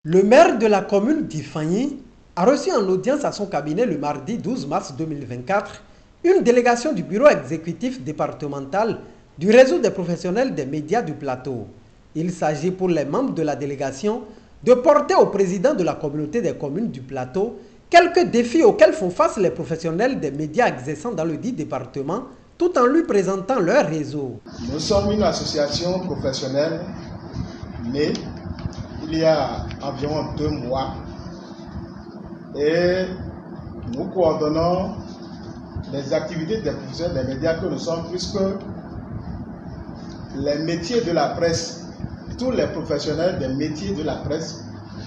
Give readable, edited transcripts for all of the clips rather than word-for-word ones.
Le maire de la commune d'Ifani a reçu en audience à son cabinet le mardi 12 mars 2024 une délégation du bureau exécutif départemental du réseau des professionnels des médias du plateau. Il s'agit pour les membres de la délégation de porter au président de la communauté des communes du plateau quelques défis auxquels font face les professionnels des médias exerçant dans le dit département tout en lui présentant leur réseau. Nous sommes une association professionnelle née il y a environ 2 mois et nous coordonnons les activités des professionnels des médias que nous sommes, puisque les métiers de la presse, tous les professionnels des métiers de la presse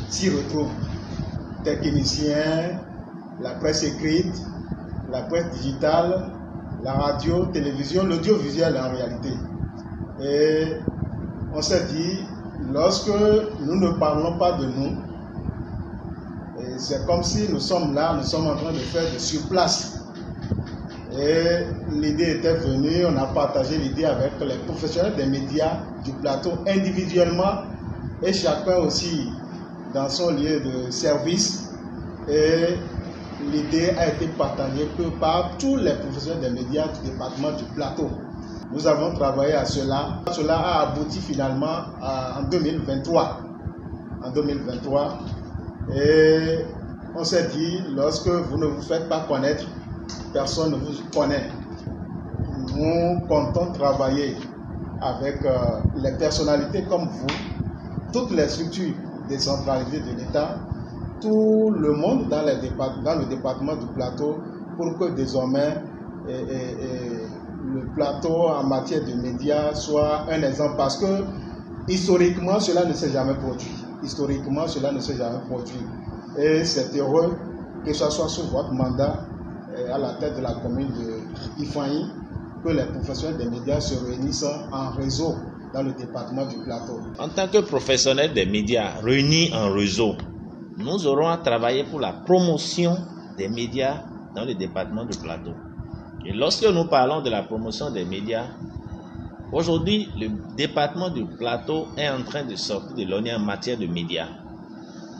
s'y retrouvent. Techniciens, la presse écrite, la presse digitale, la radio, télévision, l'audiovisuel en réalité. Et on s'est dit, lorsque nous ne parlons pas de nous, c'est comme si nous sommes là, nous sommes en train de faire de surplace. Et l'idée était venue, on a partagé l'idée avec les professionnels des médias du plateau individuellement et chacun aussi dans son lieu de service. Et l'idée a été partagée par tous les professionnels des médias du département du plateau. Nous avons travaillé à cela. Cela a abouti finalement en 2023. Et on s'est dit, lorsque vous ne vous faites pas connaître, personne ne vous connaît. Nous comptons travailler avec les personnalités comme vous, toutes les structures décentralisées de l'État, tout le monde dans le département du plateau, pour que désormais le plateau en matière de médias soit un exemple, parce que historiquement cela ne s'est jamais produit. Et c'est heureux que ce soit sous votre mandat à la tête de la commune de Ifani que les professionnels des médias se réunissent en réseau dans le département du plateau. En tant que professionnels des médias réunis en réseau, nous aurons à travailler pour la promotion des médias dans le département du plateau. Et lorsque nous parlons de la promotion des médias, aujourd'hui, le département du plateau est en train de sortir de l'ornière en matière de médias.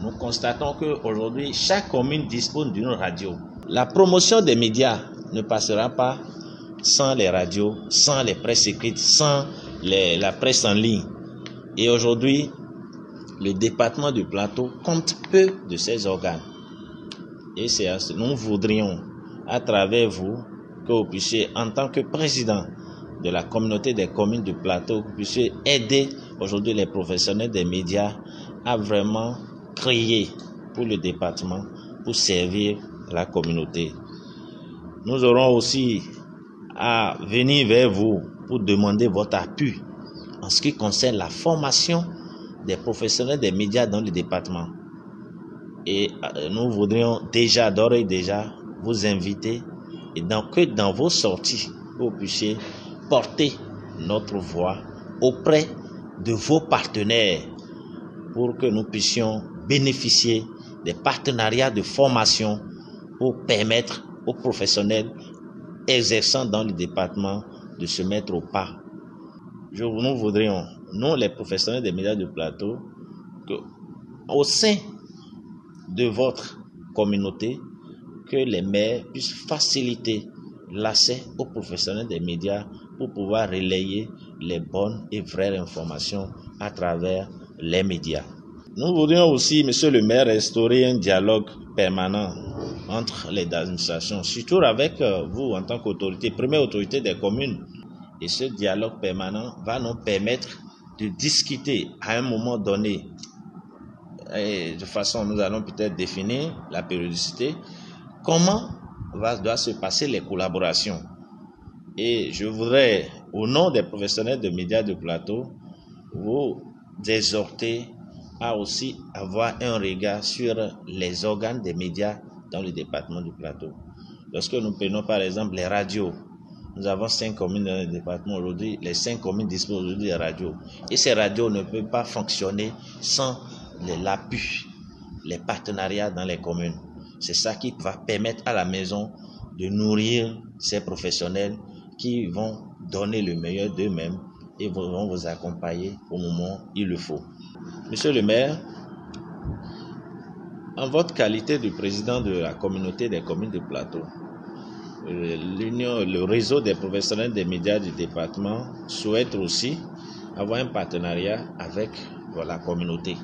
Nous constatons qu'aujourd'hui, chaque commune dispose d'une radio. La promotion des médias ne passera pas sans les radios, sans les presses écrites, sans la presse en ligne. Et aujourd'hui, le département du plateau compte peu de ces organes. Et nous voudrions, à travers vous, que vous puissiez, en tant que président de la communauté des communes du plateau, que vous puissiez aider aujourd'hui les professionnels des médias à vraiment créer pour le département, pour servir la communauté. Nous aurons aussi à venir vers vous pour demander votre appui en ce qui concerne la formation des professionnels des médias dans le département. Et nous voudrions d'ores et déjà vous inviter et que dans vos sorties, vous puissiez porter notre voix auprès de vos partenaires pour que nous puissions bénéficier des partenariats de formation pour permettre aux professionnels exerçant dans le département de se mettre au pas. Nous voudrions, nous les professionnels des médias du plateau, au sein de votre communauté, que les maires puissent faciliter l'accès aux professionnels des médias pour pouvoir relayer les bonnes et vraies informations à travers les médias. Nous voudrions aussi, monsieur le maire, instaurer un dialogue permanent entre les administrations, surtout avec vous en tant qu'autorité, première autorité des communes. Et ce dialogue permanent va nous permettre de discuter à un moment donné, et de façon, nous allons peut-être définir la périodicité, comment doit se passer les collaborations. Et je voudrais, au nom des professionnels de médias de plateau, vous exhorter à aussi avoir un regard sur les organes des médias dans le département du plateau. Lorsque nous prenons par exemple les radios, nous avons 5 communes dans le département aujourd'hui, les 5 communes disposent aujourd'hui des radios. Et ces radios ne peuvent pas fonctionner sans l'appui, les partenariats dans les communes. C'est ça qui va permettre à la maison de nourrir ces professionnels qui vont donner le meilleur d'eux-mêmes et vont vous accompagner au moment où il le faut. Monsieur le maire, En votre qualité de président de la communauté des communes de Plateau, le réseau des professionnels des médias du département souhaite aussi avoir un partenariat avec la communauté.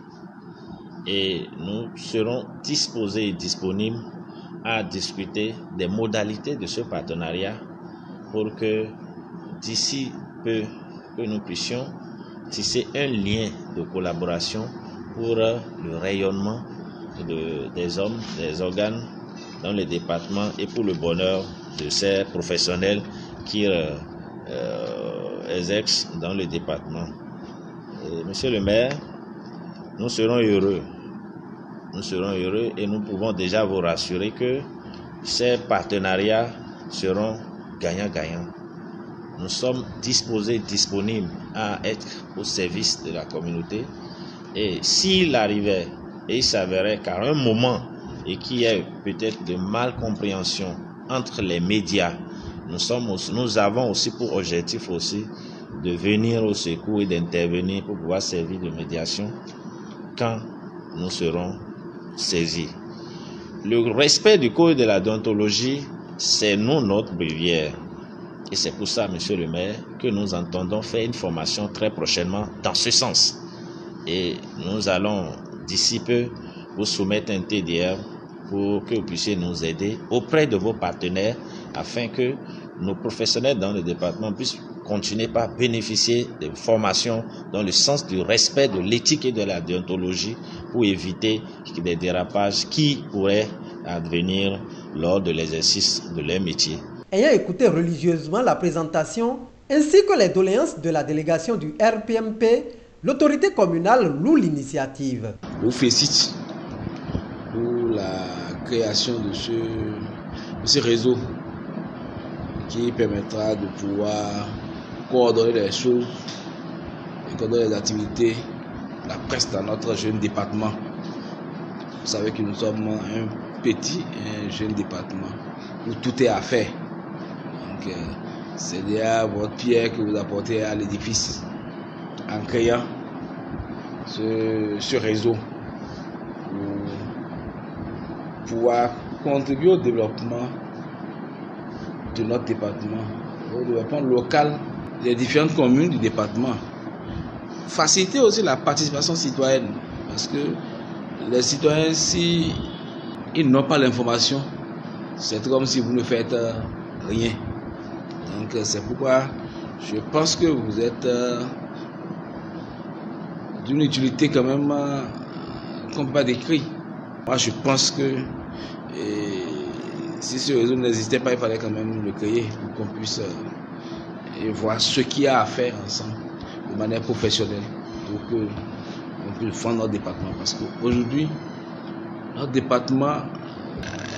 Et nous serons disposés et disponibles à discuter des modalités de ce partenariat pour que d'ici peu, que nous puissions tisser un lien de collaboration pour le rayonnement des hommes, des organes dans le département et pour le bonheur de ces professionnels qui exercent dans le département. Monsieur le maire, nous serons heureux. Nous serons heureux et nous pouvons déjà vous rassurer que ces partenariats seront gagnant-gagnant. Nous sommes disposés, disponibles à être au service de la communauté. Et s'il arrivait et il s'avérait qu'à un moment et qu'il y ait peut-être de malcompréhension entre les médias, nous avons aussi pour objectif aussi de venir au secours et d'intervenir pour pouvoir servir de médiation quand nous serons saisis. Le respect du code de la déontologie, c'est notre brevière. Et c'est pour ça, monsieur le maire, que nous entendons faire une formation très prochainement dans ce sens. Et nous allons d'ici peu vous soumettre un TDR pour que vous puissiez nous aider auprès de vos partenaires afin que nos professionnels dans le département puissent continuer par bénéficier de formations dans le sens du respect de l'éthique et de la déontologie pour éviter des dérapages qui pourraient advenir lors de l'exercice de leur métier. Ayant écouté religieusement la présentation ainsi que les doléances de la délégation du RPMP, l'autorité communale loue l'initiative. Je vous félicite pour la création de ce réseau qui permettra de pouvoir coordonner les choses et coordonner les activités, la presse dans notre jeune département. Vous savez que nous sommes un petit et un jeune département où tout est à faire. Donc, c'est déjà votre pierre que vous apportez à l'édifice en créant ce réseau pour pouvoir contribuer au développement de notre département, au développement local des différentes communes du département. Faciliter aussi la participation citoyenne, parce que les citoyens, si ils n'ont pas l'information, c'est comme si vous ne faites rien. Donc c'est pourquoi je pense que vous êtes d'une utilité quand même qu'on ne peut pas décrire. Moi je pense que si ce réseau n'existait pas, il fallait quand même le créer pour qu'on puisse voir ce qu'il y a à faire ensemble de manière professionnelle pour qu'on puisse vendre notre département. Parce qu'aujourd'hui, notre département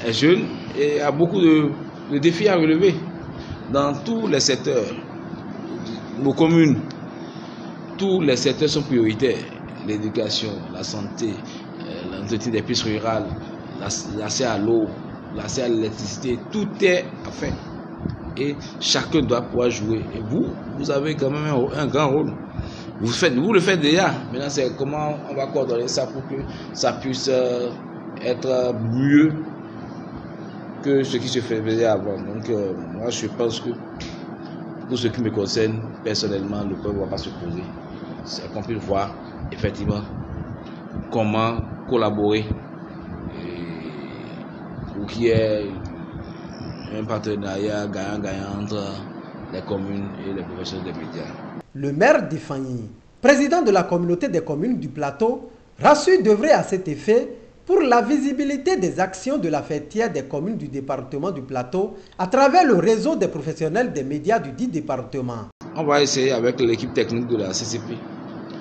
est jeune et a beaucoup de défis à relever dans tous les secteurs. Nos communes, tous les secteurs sont prioritaires. L'éducation, la santé, l'entretien des pistes rurales, l'accès à l'eau, l'accès à l'électricité, tout est à faire. Et chacun doit pouvoir jouer. Et vous avez quand même un grand rôle. Vous le faites déjà. Maintenant, c'est comment on va coordonner ça pour que ça puisse être mieux que ce qui se faisait avant. Donc, moi, je pense que pour ce qui me concerne, personnellement, le problème ne va pas se poser. C'est qu'on puisse voir, effectivement, comment collaborer pour qu'il y ait un partenariat gagnant-gagnant entre les communes et les professionnels des médias. Le maire d'Ifani, président de la communauté des communes du plateau, rassure d'œuvrer à cet effet pour la visibilité des actions de la fêtière des communes du département du plateau à travers le réseau des professionnels des médias du dit département. On va essayer avec l'équipe technique de la CCP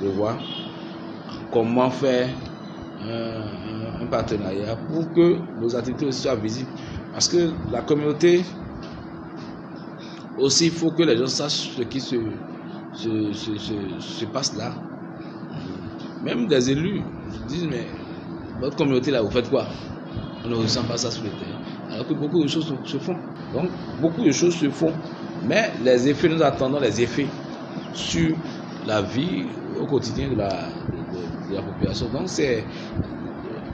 de voir comment faire un partenariat pour que nos activités soient visibles. Parce que la communauté, aussi, il faut que les gens sachent ce qui se passe là. Même des élus disent, mais votre communauté là, vous faites quoi? On ne ressent pas ça sur le terrain. Alors que beaucoup de choses se font. Donc, beaucoup de choses se font. Mais les effets, nous attendons les effets sur la vie au quotidien de la population. Donc, c'est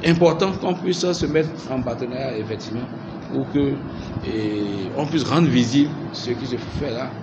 important qu'on puisse se mettre en partenariat, effectivement, pour que on puisse rendre visible ce qui se fait là.